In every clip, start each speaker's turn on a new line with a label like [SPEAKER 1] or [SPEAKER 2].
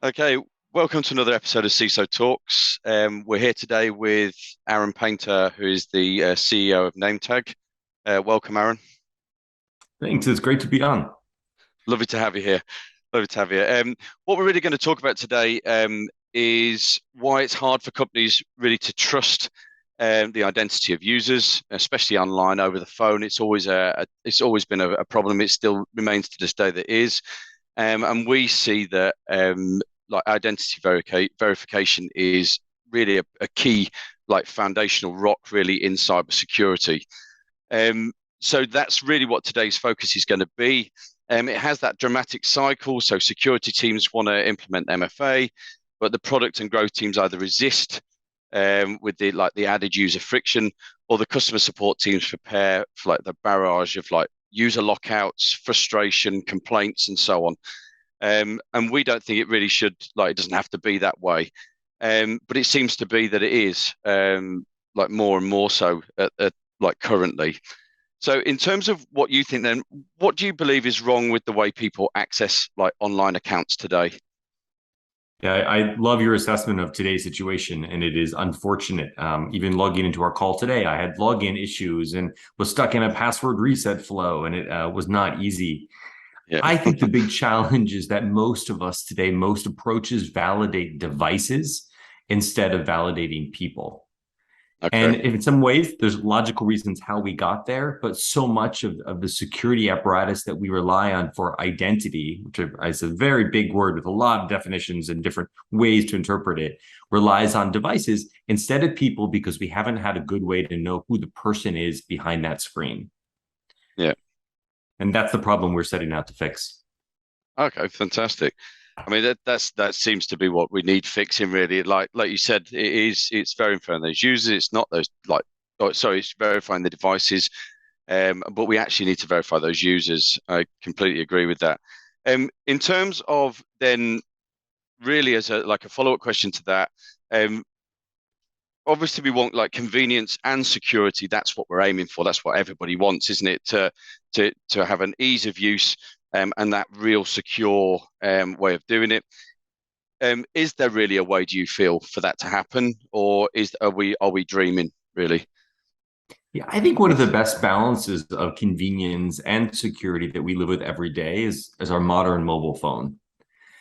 [SPEAKER 1] Okay, welcome to another episode of CISO Talks. We're here today with Aaron Painter, who is the CEO of Nametag. Welcome, Aaron.
[SPEAKER 2] Thanks. It's great to be on.
[SPEAKER 1] Lovely to have you here. Lovely to have you. What we're really going to talk about today is why it's hard for companies really to trust the identity of users, especially online over the phone. It's always it's always been a problem. It still remains to this day that it is. And we see that like identity verification is really a key, like foundational rock, really in cybersecurity. Um, so that's really what today's focus is going to be. It has that dramatic cycle. So security teams want to implement MFA, but the product and growth teams either resist with the added user friction, or the customer support teams prepare for like the barrage of like user lockouts, frustration, complaints, and so on. And we don't think it really should, like, it doesn't have to be that way. But it seems to be that it is, like more and more so like currently. So in terms of what you think then, what do you believe is wrong with the way people access like online accounts today?
[SPEAKER 2] Yeah, I love your assessment of today's situation, and it is unfortunate. Even logging into our call today, I had login issues and was stuck in a password reset flow, and it was not easy.
[SPEAKER 1] Yeah.
[SPEAKER 2] I think the big challenge is that most of us today, most approaches validate devices instead of validating people.
[SPEAKER 1] Okay.
[SPEAKER 2] And in some ways, there's logical reasons how we got there, but so much of the security apparatus that we rely on for identity, which is a very big word with a lot of definitions and different ways to interpret it, relies on devices instead of people because we haven't had a good way to know who the person is behind that screen.
[SPEAKER 1] Yeah.
[SPEAKER 2] And that's the problem we're setting out to fix.
[SPEAKER 1] Okay. Fantastic. I mean that seems to be what we need fixing really. Like you said, it's verifying those users. It's not those like sorry, it's verifying the devices. But we actually need to verify those users. I completely agree with that. In terms of then really as a follow-up question to that, um, obviously we want like convenience and security. That's what we're aiming for. That's what everybody wants, isn't it? To have an ease of use and that real secure way of doing it. Is there really a way, do you feel, for that to happen, or are we dreaming really?
[SPEAKER 2] Yeah, I think one of the best balances of convenience and security that we live with every day is our modern mobile phone.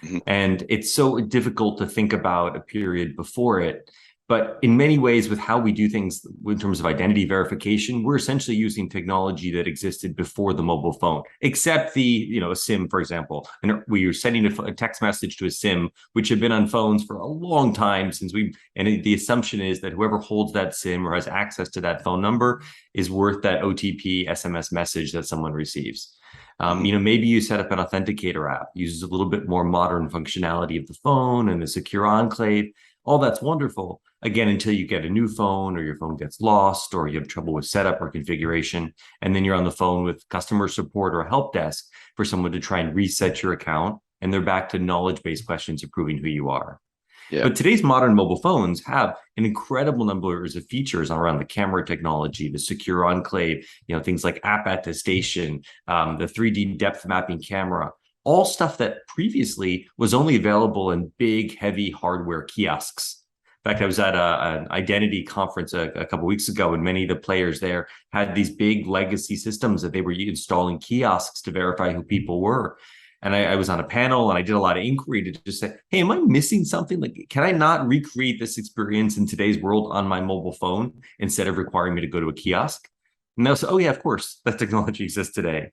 [SPEAKER 1] Mhm.
[SPEAKER 2] And it's so difficult to think about a period before it. But in many ways, with how we do things in terms of identity verification, we're essentially using technology that existed before the mobile phone, except a SIM, for example. And we were sending a text message to a SIM, which had been on phones for a long time the assumption is that whoever holds that SIM or has access to that phone number is worth that OTP SMS message that someone receives.
[SPEAKER 1] Mhm.
[SPEAKER 2] Maybe you set up an authenticator app, uses a little bit more modern functionality of the phone and the secure enclave. All that's wonderful. Again, until you get a new phone or your phone gets lost or you have trouble with setup or configuration. And then you're on the phone with customer support or a help desk for someone to try and reset your account. And they're back to knowledge-based questions of proving who you are.
[SPEAKER 1] Yeah.
[SPEAKER 2] But today's modern mobile phones have an incredible number of features around the camera technology, the secure enclave, things like app attestation, the 3D depth mapping camera, all stuff that previously was only available in big, heavy hardware kiosks. In fact, I was at an identity conference a couple of weeks ago, and many of the players there had these big legacy systems that they were installing kiosks to verify who people were. And I was on a panel and I did a lot of inquiry to just say, hey, am I missing something? Like, can I not recreate this experience in today's world on my mobile phone instead of requiring me to go to a kiosk? And they'll say, oh, yeah, of course, that technology exists today.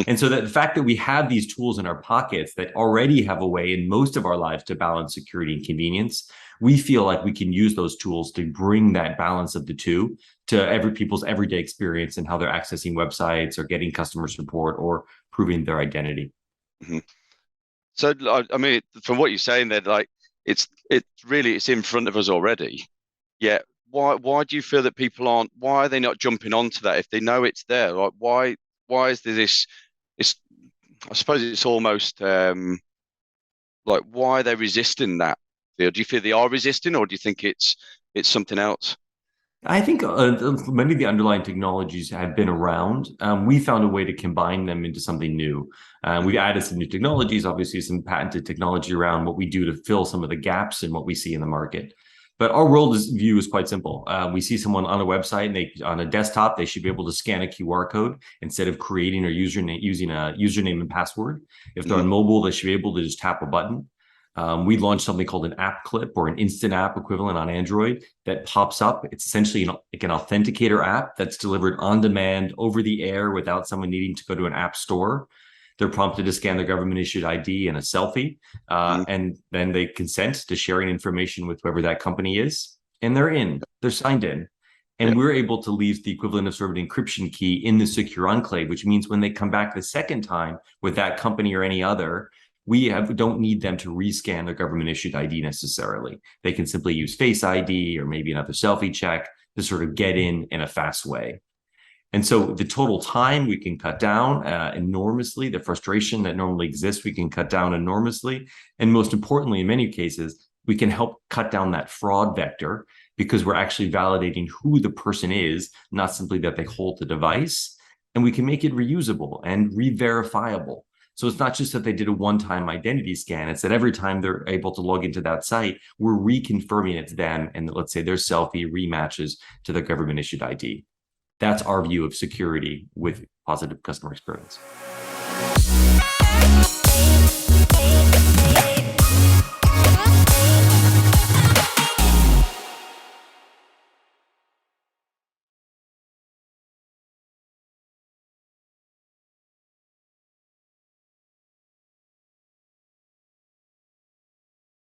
[SPEAKER 2] And so that the fact that we have these tools in our pockets that already have a way in most of our lives to balance security and convenience, we feel like we can use those tools to bring that balance of the two to every people's everyday experience and how they're accessing websites or getting customer support or proving their identity.
[SPEAKER 1] Mhm. So I mean, from what you're saying there, like it's in front of us already. Yeah. Why do you feel that people aren't? Why are they not jumping onto that if they know it's there? Like why is there this? It's I suppose it's almost like why are they resisting that? Do you feel they are resisting, or do you think it's something else?
[SPEAKER 2] I think many of the underlying technologies have been around. We found a way to combine them into something new. We've added some new technologies, obviously some patented technology around what we do to fill some of the gaps in what we see in the market. But our view is quite simple. We see someone on a website and on a desktop, they should be able to scan a QR code instead of creating or using a username and password. If they're on mobile, they should be able to just tap a button. We launched something called an app clip or an instant app equivalent on Android that pops up. It's essentially like an authenticator app that's delivered on demand over the air without someone needing to go to an app store. They're prompted to scan their government issued ID and a selfie, and then they consent to sharing information with whoever that company is. And they're signed in. And we're able to leave the equivalent of sort of an encryption key in the secure enclave, which means when they come back the second time with that company or any other, we don't need them to rescan their government issued ID necessarily. They can simply use Face ID or maybe another selfie check to sort of get in a fast way. And so the total time we can cut down enormously. The frustration that normally exists, we can cut down enormously. And most importantly, in many cases, we can help cut down that fraud vector because we're actually validating who the person is, not simply that they hold the device. And we can make it reusable and re-verifiable. So it's not just that they did a one-time identity scan. It's that every time they're able to log into that site, we're reconfirming it's them. And let's say their selfie rematches to the government issued ID. That's our view of security with positive customer experience.